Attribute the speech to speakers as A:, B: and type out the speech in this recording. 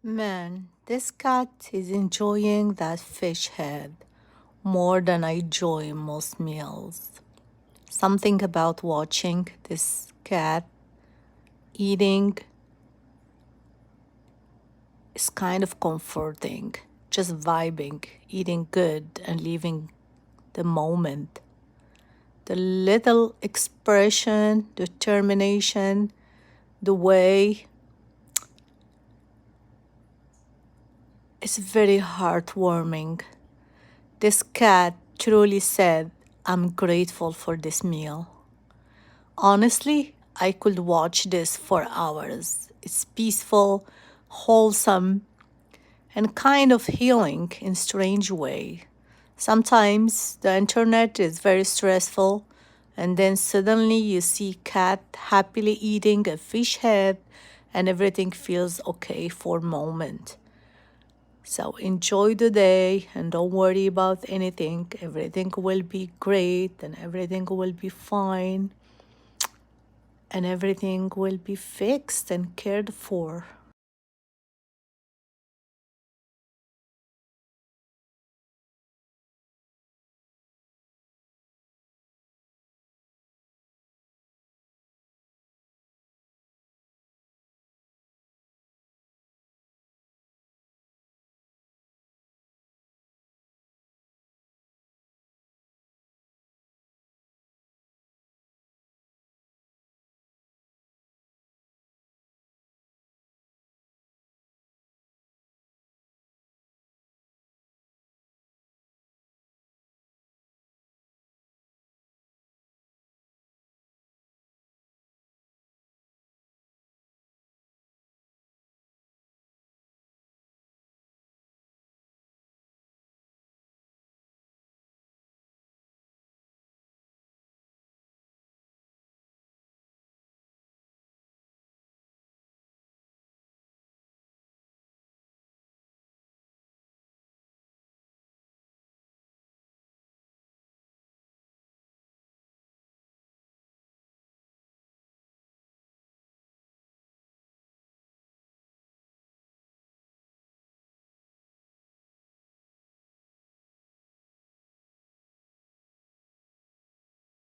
A: Man, this cat is enjoying that fish head more than I enjoy most meals. Something about watching this cat eating is kind of comforting. Just vibing, eating good, and leaving the moment. The little expression, determination, the way is very heartwarming. This cat truly said, I'm grateful for this meal. Honestly, I could watch this for hours. It's peaceful, wholesome, and kind of healing in strange way. Sometimes the internet is very stressful and then suddenly you see cat happily eating a fish head and everything feels okay for a moment. So enjoy the day and don't worry about anything. Everything will be great and everything will be fine and everything will be fixed and cared for.